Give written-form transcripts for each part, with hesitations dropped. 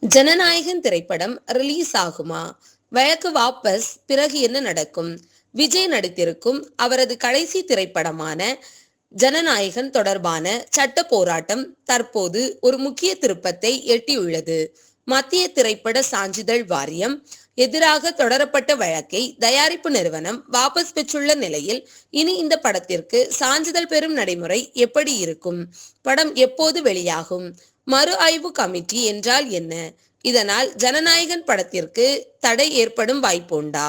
ஜனநாயகன் திரைப்படம் ரிலீஸ் ஆகுமா? வழக்கு வாபஸ், பிறகு என்ன நடக்கும்? விஜய் நடித்திருக்கும் அவரது கடைசி திரைப்படமான ஜனநாயகன் தொடர்பான சட்ட போராட்டம் தற்போது ஒரு முக்கிய திருப்பத்தை எட்டியுள்ளது. மத்திய திரைப்பட சான்றிதழ் வாரியம் எதிராக தொடரப்பட்ட வழக்கை தயாரிப்பு நிறுவனம் வாபஸ் பெற்றுள்ள நிலையில் இனி இந்த படத்திற்கு சான்றிதழ் பெறும் நடைமுறை எப்படி இருக்கும்? படம் எப்போது வெளியாகும்? மறு ஆய்வு கமிட்டி என்றால் என்ன? இதனால் ஜனநாயகன் படத்திற்கு தடை ஏற்படும் வாய்ப்புண்டா?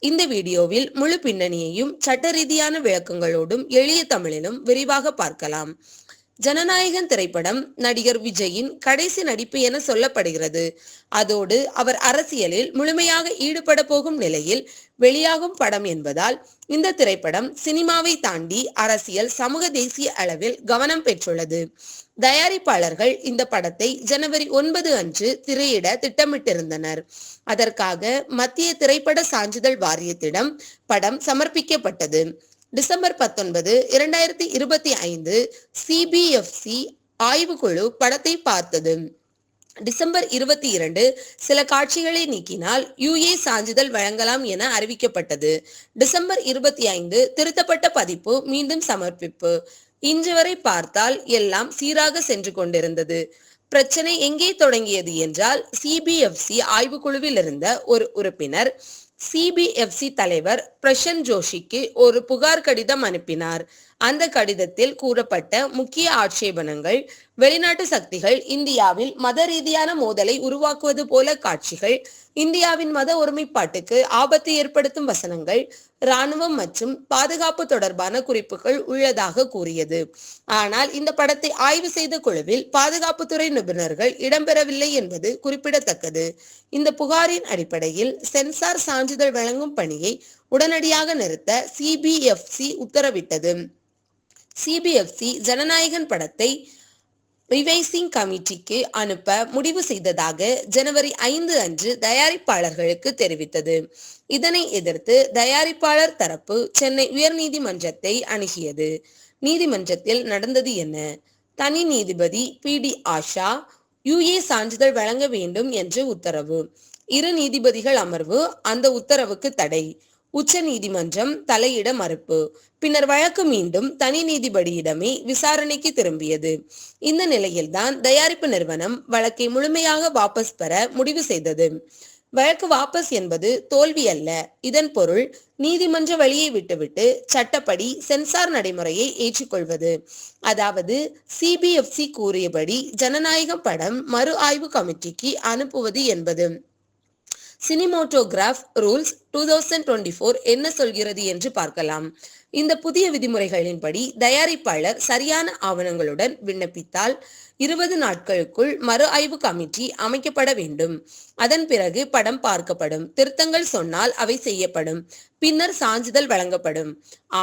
இந்த வீடியோவில் முழு பின்னணியையும் சட்ட ரீதியான விளக்கங்களோடும் எளிய தமிழிலும் விரிவாக பார்க்கலாம். ஜனநாயகன் திரைப்படம் நடிகர் விஜயின் கடைசி நடிப்பு என சொல்லப்படுகிறது. அதோடு அவர் அரசியலில் முழுமையாக ஈடுபட போகும் நிலையில் வெளியாகும் படம் என்பதால் இந்த திரைப்படம் சினிமாவை தாண்டி அரசியல், சமூக, தேசிய அளவில் கவனம் பெற்றுள்ளது. தயாரிப்பாளர்கள் இந்த படத்தை ஜனவரி 9 அன்று திரையிட திட்டமிட்டிருந்தனர். அதற்காக மத்திய திரைப்பட சான்றிதழ் வாரியத்திடம் படம் சமர்ப்பிக்கப்பட்டது. டிசம்பர் 19, 2025 சிபிஎஃப்சி ஆய்வுக்குழு படத்தை பார்த்தது. டிசம்பர் 22 சில காட்சிகளை நீக்கினால் யுஏ சான்றிதழ் வழங்கலாம் என அறிவிக்கப்பட்டது. டிசம்பர் 25 திருத்தப்பட்ட பதிப்பு மீண்டும் சமர்ப்பிப்பு. இன்று வரை பார்த்தால் எல்லாம் சீராக சென்று கொண்டிருந்தது. பிரச்சனை எங்கே தொடங்கியது என்றால், சிபிஎஃப்சி ஆய்வுக்குழுவில் இருந்த ஒரு உறுப்பினர் சிபிஎஃப்சி தலைவர் பிரசன்ட் ஜோஷிக்கு ஒரு புகார் கடிதம் அனுப்பினார். அந்த கடிதத்தில் கூறப்பட்ட முக்கிய ஆட்சேபனங்கள் வெளிநாட்டு சக்திகள் இந்தியாவில் மத ரீதியான மோதலை உருவாக்குவது போல காட்சிகள், இந்தியாவின் மத ஒருமைப்பாட்டுக்கு ஆபத்து ஏற்படுத்தும் வசனங்கள், இராணுவம் மற்றும் பாதுகாப்பு தொடர்பான குறிப்புகள் உள்ளதாக கூறியது. ஆனால் இந்த படத்தை ஆய்வு செய்த குழுவில் பாதுகாப்புத்துறை நிபுணர்கள் இடம்பெறவில்லை என்பது குறிப்பிடத்தக்கது. இந்த புகாரின் அடிப்படையில் சென்சார் சான்றிதழ் வழங்கும் பணியை உடனடியாக நிறுத்த சிபிஎஃப்சி உத்தரவிட்டது. சிபிஎஃப்சி ஜனநாயகன் படத்தை ரிவைசிங் கமிட்டிக்கு அனுப்ப முடிவு செய்ததாக ஜனவரி 5 அன்று தயாரிப்பாளர்களுக்கு தெரிவித்தது. இதனை எதிர்த்து தயாரிப்பாளர் தரப்பு சென்னை உயர்நீதிமன்றத்தை அணுகியது. நீதிமன்றத்தில் நடந்தது என்ன? தனி நீதிபதி PD ஆஷா யுஏ சான்றிதழ் வழங்க வேண்டும் என்று உத்தரவு. 2 நீதிபதிகள் அமர்வு அந்த உத்தரவுக்கு தடை. உச்ச நீதிமன்றம் தலையிட மறுப்பு. பின்னர் வழக்கு மீண்டும் தனி நீதிபதியிடமே விசாரணைக்கு திரும்பியது. இந்த நிலையில்தான் தயாரிப்பு நிறுவனம் வழக்கை முழுமையாக வாபஸ் பெற முடிவு செய்தது. வழக்கு வாபஸ் என்பது தோல்வி அல்ல. இதன் பொருள் நீதிமன்ற வழியை விட்டுவிட்டு சட்டப்படி சென்சார் நடைமுறையை ஏற்றுக்கொள்வது. அதாவது சிபிஎஃப்சி கூறியபடி ஜனநாயகம் படம் மறு ஆய்வு கமிட்டிக்கு அனுப்புவது என்பது. சினிமோட்டோகிராஃப் ரூல்ஸ் 2024 என்ன சொல்கிறது என்று பார்க்கலாம். இந்த புதிய விதிமுறைகளின்படி தயாரிப்பாளர் சரியான ஆவணங்களுடன் விண்ணப்பித்தால் 20 நாட்களுக்குள் மறு ஆய்வு கமிட்டி அமைக்கப்பட வேண்டும். அதன் பிறகு படம் பார்க்கப்படும். திருத்தங்கள் சொன்னால் அவை செய்யப்படும். பின்னர் சான்றிதழ் வழங்கப்படும்.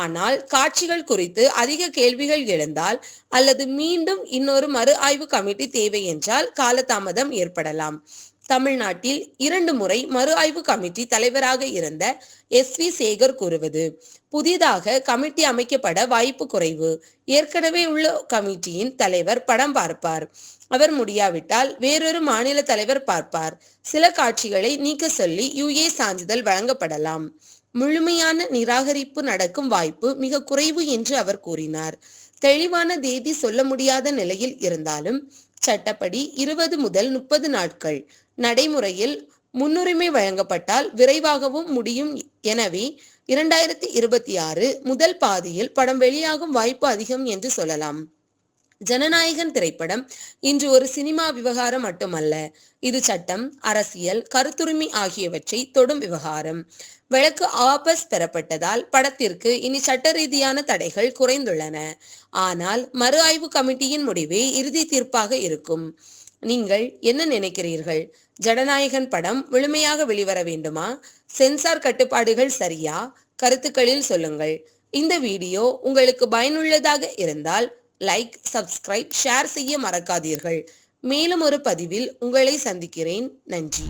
ஆனால் காட்சிகள் குறித்து அதிக கேள்விகள் எழுந்தால் அல்லது மீண்டும் இன்னொரு மறு ஆய்வு கமிட்டி தேவை என்றால் காலதாமதம் ஏற்படலாம். தமிழ்நாட்டில் 2 முறை மறு ஆய்வு கமிட்டி தலைவராக இருந்த SV சேகர் கூறுவது, புதிதாக கமிட்டி அமைக்கப்பட வாய்ப்பு குறைவு. ஏற்கனவே உள்ள கமிட்டியின் தலைவர் படம் பார்ப்பார். அவர் முடியாவிட்டால் வேறொரு மாநில தலைவர் பார்ப்பார். சில காட்சிகளை நீக்க சொல்லி யுஏ சான்றிதழ் வழங்கப்படலாம். முழுமையான நிராகரிப்பு நடக்கும் வாய்ப்பு மிக குறைவு என்று அவர் கூறினார். தெளிவான தேதி சொல்ல முடியாத நிலையில் இருந்தாலும் சட்டப்படி 20 முதல் 30 நாட்கள், நடைமுறையில் முன்னுரிமை வழங்கப்பட்டால் விரைவாகவும் முடியும். எனவே 2026 முதல் பாதியில் படம் வெளியாகும் வாய்ப்பு அதிகம் என்று சொல்லலாம். ஜனநாயகன் திரைப்படம் இன்று ஒரு சினிமா விவகாரம் மட்டுமல்ல. இது சட்டம், அரசியல், கருத்துரிமை ஆகியவற்றை தொடும் விவகாரம். வழக்கு வாபஸ் பெறப்பட்டதால் படத்திற்கு இனி சட்ட ரீதியான தடைகள் குறைந்துள்ளன. ஆனால் மறு ஆய்வு கமிட்டியின் முடிவே இறுதி தீர்ப்பாக இருக்கும். நீங்கள் என்ன நினைக்கிறீர்கள்? ஜனநாயகன் படம் முழுமையாக வெளிவர வேண்டுமா? சென்சார் கட்டுப்பாடுகள் சரியா? கருத்துக்களில் சொல்லுங்கள். இந்த வீடியோ உங்களுக்கு பயனுள்ளதாக இருந்தால் லைக், சப்ஸ்கிரைப், ஷேர் செய்ய மறக்காதீர்கள். மேலும் ஒரு பதிவில் உங்களை சந்திக்கிறேன். நன்றி.